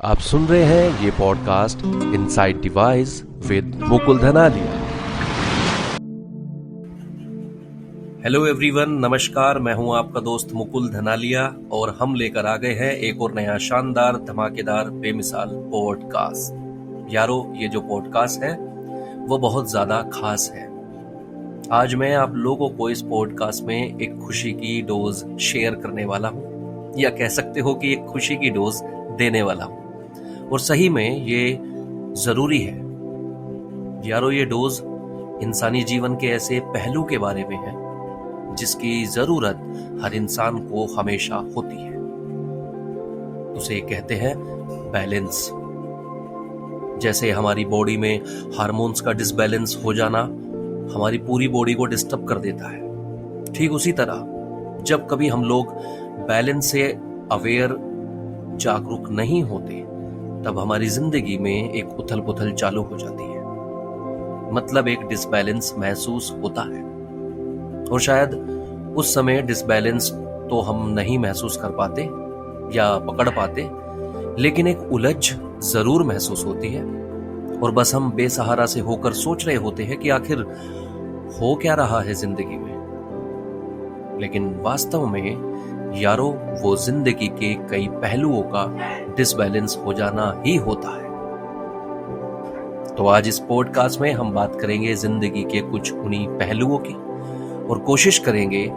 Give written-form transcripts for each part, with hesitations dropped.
आप सुन रहे हैं ये podcast inside device with Mukul Dhanalia. Hello everyone, नमस्कार। मैं हूं आपका दोस्त मुकुल धनालिया और हम लेकर आ गए हैं एक और नया शानदार, धमाकेदार, बेमिसाल पॉडकास्ट। यारो, ये जो पॉडकास्ट है वो बहुत ज्यादा खास है। आज मैं आप लोगों को इस पॉडकास्ट में एक खुशी की डोज शेयर करने वाला हूं, या कह सकते हो कि एक खुशी की डोज देने वाला हूं। और सही में ये जरूरी है। यारो, ये डोज इंसानी जीवन के ऐसे पहलू के बारे में है जिसकी जरूरत हर इंसान को हमेशा होती है। उसे कहते हैं बैलेंस। जैसे हमारी बॉडी में हार्मोन्स का डिसबैलेंस हो जाना हमारी पूरी बॉडी को डिस्टर्ब कर देता है, ठीक उसी तरह जब कभी हम लोग बैलेंस से अवेयर, जागरूक नहीं होते, तब हमारी जिंदगी में एक उथल पुथल चालू हो जाती है। मतलब एक डिसबैलेंस महसूस होता है। और शायद उस समय डिसबैलेंस तो हम नहीं महसूस कर पाते या पकड़ पाते, लेकिन एक उलझ जरूर महसूस होती है। और बस हम बेसहारा से होकर सोच रहे होते हैं कि आखिर हो क्या रहा है जिंदगी में। लेकिन वास्तव में यारो, वो जिंदगी के कई पहलुओं का डिसबैलेंस हो जाना ही होता है। तो आज इस पॉडकास्ट में हम बात करेंगे जिंदगी के कुछ उन्हीं पहलुओं की और कोशिश करेंगे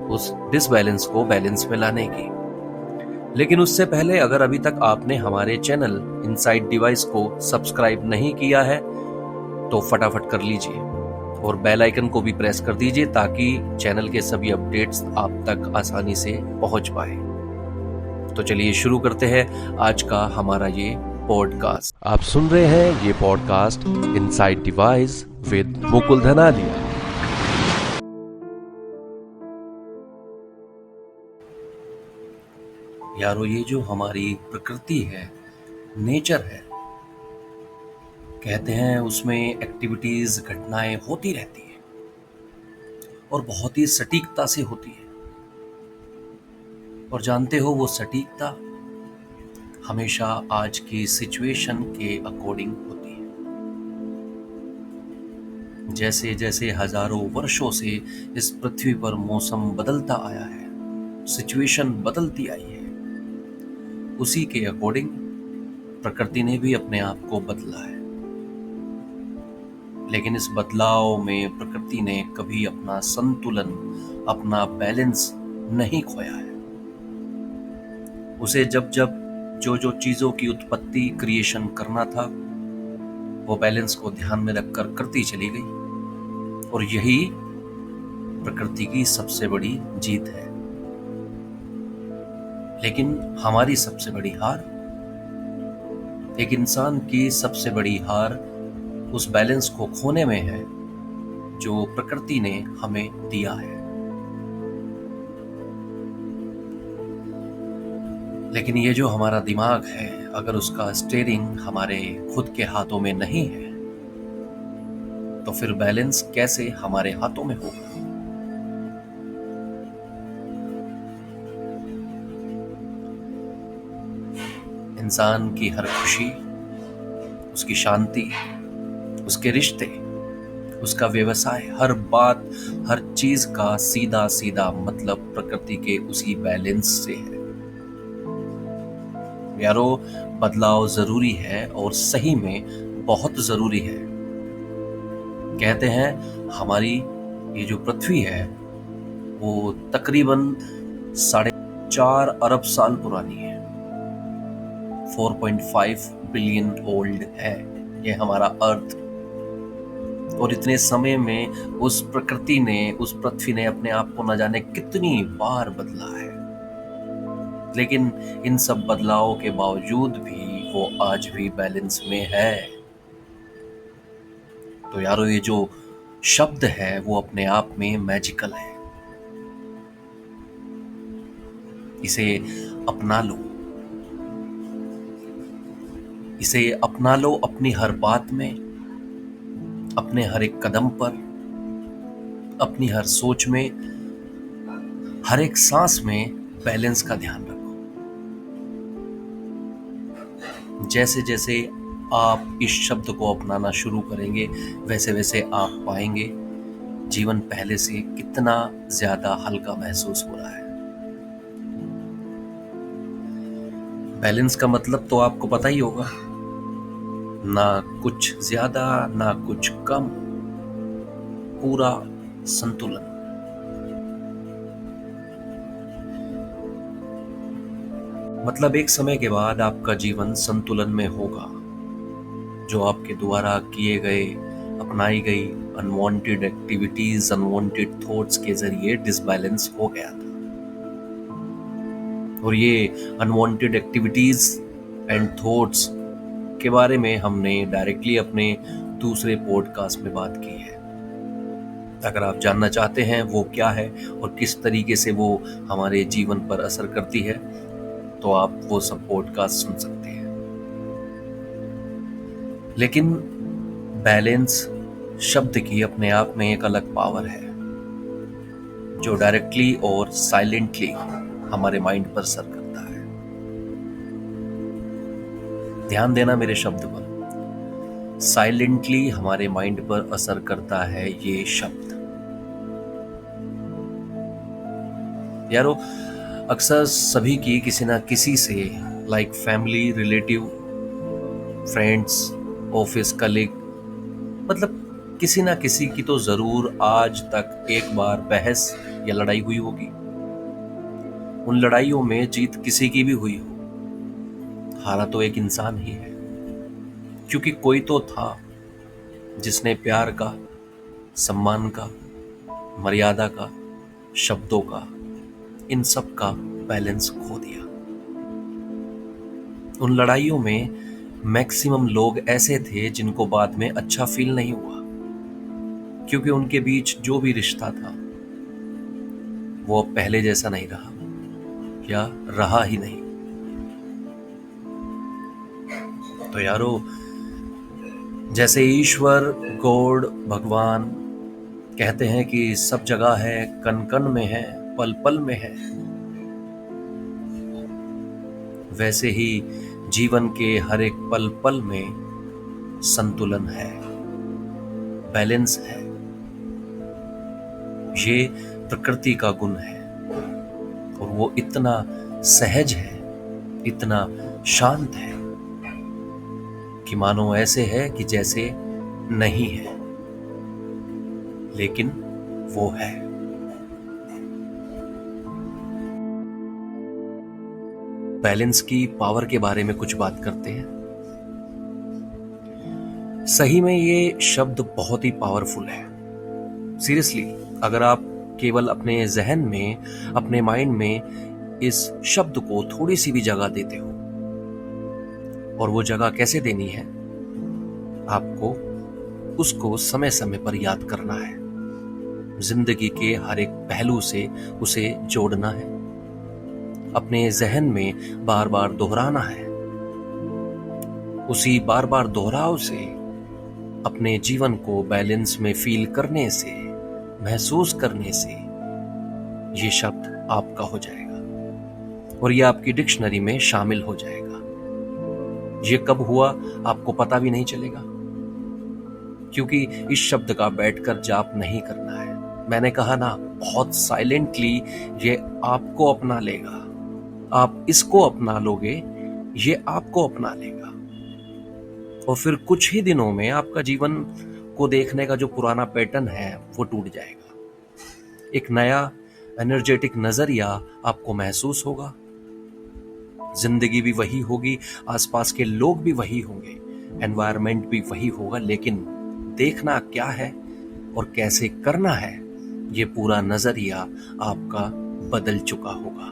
उस डिसबैलेंस को बैलेंस में लाने की। लेकिन उससे पहले, अगर अभी तक आपने हमारे चैनल इनसाइड डिवाइस को सब्सक्राइब नहीं किया है तो फटाफट कर लीजिए और बेल आइकन को भी प्रेस कर दीजिए ताकि चैनल के सभी अपडेट्स आप तक आसानी से पहुंच पाए। तो चलिए शुरू करते हैं आज का हमारा ये पॉडकास्ट। आप सुन रहे हैं ये podcast inside device with Mukul Dhanalia. यारो, ये जो हमारी प्रकृति है, नेचर है, कहते हैं उसमें एक्टिविटीज, घटनाएं होती रहती हैं और बहुत ही सटीकता से होती है। और जानते हो, वो सटीकता हमेशा आज की सिचुएशन के अकॉर्डिंग होती है। जैसे जैसे हजारों वर्षों से इस पृथ्वी पर मौसम बदलता आया है, सिचुएशन बदलती आई है, उसी के अकॉर्डिंग प्रकृति ने भी अपने आप को बदला है। लेकिन इस बदलाव में प्रकृति ने कभी अपना संतुलन, अपना बैलेंस नहीं खोया है। उसे जब जब जो जो चीजों की उत्पत्ति, क्रिएशन करना था, वो बैलेंस को ध्यान में रखकर करती चली गई। और यही प्रकृति की सबसे बड़ी जीत है। लेकिन हमारी सबसे बड़ी हार, एक इंसान की सबसे बड़ी हार उस बैलेंस को खोने में है जो प्रकृति ने हमें दिया है। लेकिन ये जो हमारा दिमाग है, अगर उसका स्टीयरिंग हमारे खुद के हाथों में नहीं है तो फिर बैलेंस कैसे हमारे हाथों में होगा। इंसान की हर खुशी, उसकी शांति, उसके रिश्ते, उसका व्यवसाय, हर बात, हर चीज का सीधा सीधा मतलब प्रकृति के उसी बैलेंस से है। यारो, बदलाव जरूरी है और सही में बहुत जरूरी है। कहते हैं हमारी ये जो पृथ्वी है वो तकरीबन 4.5 अरब साल पुरानी है। 4.5 बिलियन ओल्ड है ये हमारा अर्थ। और इतने समय में उस प्रकृति ने, उस पृथ्वी ने अपने आप को न जाने कितनी बार बदला है। लेकिन इन सब बदलावों के बावजूद भी वो आज भी बैलेंस में है। तो यारो, ये जो शब्द है वो अपने आप में मैजिकल है। इसे अपना लो, इसे अपना लो अपनी हर बात में, अपने हर एक कदम पर, अपनी हर सोच में, हर एक सांस में बैलेंस का ध्यान रखो। जैसे जैसे आप इस शब्द को अपनाना शुरू करेंगे वैसे वैसे आप पाएंगे जीवन पहले से कितना ज्यादा हल्का महसूस हो रहा है। बैलेंस का मतलब तो आपको पता ही होगा, ना कुछ ज्यादा ना कुछ कम, पूरा संतुलन। मतलब एक समय के बाद आपका जीवन संतुलन में होगा। जो आपके द्वारा किए गए अपनाई गई अनवांटेड एक्टिविटीज अनवांटेड थॉट्स के जरिए डिसबैलेंस हो गया था। और ये अनवांटेड एक्टिविटीज एंड थॉट्स के बारे में हमने डायरेक्टली अपने दूसरे पॉडकास्ट में बात की है। अगर आप जानना चाहते हैं वो क्या है और किस तरीके से वो हमारे जीवन पर असर करती है तो आप वो सब पॉडकास्ट सुन सकते हैं। लेकिन बैलेंस शब्द की अपने आप में एक अलग पावर है जो डायरेक्टली और साइलेंटली हमारे माइंड पर असर करता है। ध्यान देना मेरे शब्द पर, साइलेंटली हमारे माइंड पर असर करता है ये शब्द। यारो, अक्सर सभी की किसी ना किसी से like family, relative, friends, office colleague, मतलब किसी ना किसी की तो जरूर आज तक एक बार बहस या लड़ाई हुई होगी। उन लड़ाइयों में जीत किसी की भी हुई हो, हारा तो एक इंसान ही है, क्योंकि कोई तो था जिसने प्यार का, सम्मान का, मर्यादा का, शब्दों का, इन सब का बैलेंस खो दिया। उन लड़ाइयों में मैक्सिमम लोग ऐसे थे जिनको बाद में अच्छा फील नहीं हुआ, क्योंकि उनके बीच जो भी रिश्ता था वो अब पहले जैसा नहीं रहा या रहा ही नहीं। तो यारो, जैसे ईश्वर, गॉड, भगवान कहते हैं कि सब जगह है, कण कण में है, पल पल में है, वैसे ही जीवन के हर एक पल पल में संतुलन है, बैलेंस है। ये प्रकृति का गुण है और वो इतना सहज है, इतना शांत है कि मानो ऐसे है कि जैसे नहीं है, लेकिन वो है। बैलेंस की पावर के बारे में कुछ बात करते हैं। सही में ये शब्द बहुत ही पावरफुल है। सीरियसली, अगर आप केवल अपने जहन में, अपने माइंड में इस शब्द को थोड़ी सी भी जगह देते हो, और वो जगह कैसे देनी है, आपको उसको समय समय पर याद करना है। जिंदगी के हर एक पहलू से उसे जोड़ना है, अपने जहन में बार बार दोहराना है। उसी बार बार दोहराव से, अपने जीवन को बैलेंस में फील करने से, महसूस करने से ये शब्द आपका हो जाएगा और ये आपकी डिक्शनरी में शामिल हो जाएगा। ये कब हुआ आपको पता भी नहीं चलेगा, क्योंकि इस शब्द का बैठकर जाप नहीं करना है। मैंने कहा ना, बहुत साइलेंटली ये आपको अपना लेगा। आप इसको अपना लोगे, ये आपको अपना लेगा, और फिर कुछ ही दिनों में आपका जीवन को देखने का जो पुराना पैटर्न है वो टूट जाएगा। एक नया एनर्जेटिक नजरिया आपको महसूस होगा। जिंदगी भी वही होगी, आसपास के लोग भी वही होंगे, एनवायरनमेंट भी वही होगा, लेकिन देखना क्या है और कैसे करना है, ये पूरा नजरिया आपका बदल चुका होगा।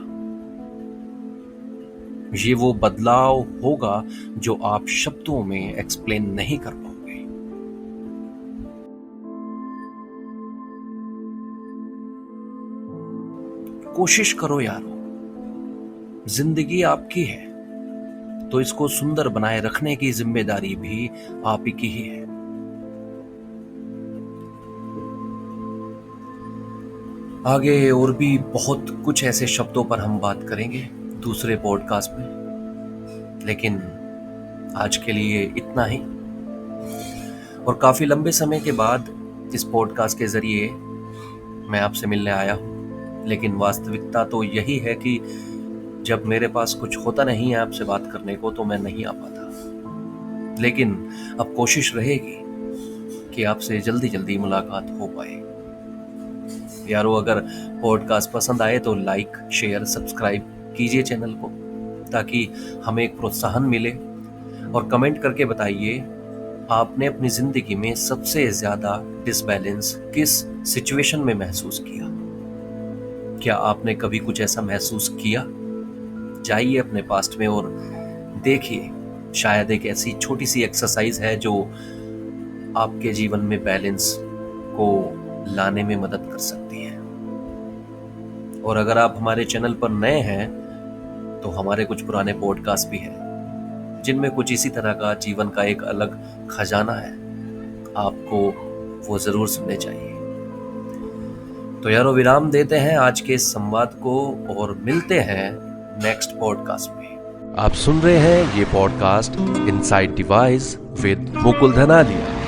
ये वो बदलाव होगा जो आप शब्दों में एक्सप्लेन नहीं कर पाओगे। कोशिश करो यारो, जिंदगी आपकी है तो इसको सुंदर बनाए रखने की जिम्मेदारी भी आप ही की ही है। आगे और भी बहुत कुछ ऐसे शब्दों पर हम बात करेंगे दूसरे पॉडकास्ट में, लेकिन आज के लिए इतना ही। और काफ़ी लंबे समय के बाद इस पॉडकास्ट के ज़रिए मैं आपसे मिलने आया हूँ, लेकिन वास्तविकता तो यही है कि जब मेरे पास कुछ होता नहीं है आपसे बात करने को तो मैं नहीं आ पाता। लेकिन अब कोशिश रहेगी कि आपसे जल्दी जल्दी मुलाकात हो पाए। यारो, अगर पॉडकास्ट पसंद आए तो लाइक, शेयर, सब्सक्राइब कीजिए चैनल को, ताकि हमें एक प्रोत्साहन मिले। और कमेंट करके बताइए आपने अपनी जिंदगी में सबसे ज्यादा डिसबैलेंस किस सिचुएशन में महसूस किया। क्या आपने कभी कुछ ऐसा महसूस किया? जाइए अपने पास्ट में और देखिए, शायद एक ऐसी छोटी सी एक्सरसाइज है जो आपके जीवन में बैलेंस को लाने में मदद कर सकती है। और अगर आप हमारे चैनल पर नए हैं तो हमारे कुछ पुराने पॉडकास्ट भी हैं जिनमें कुछ इसी तरह का जीवन का एक अलग खजाना है। आपको वो जरूर सुनने चाहिए। तो यारो, विराम देते हैं आज के इस संवाद को और मिलते हैं नेक्स्ट पॉडकास्ट में। आप सुन रहे हैं ये podcast inside device with Mukul धनालिया।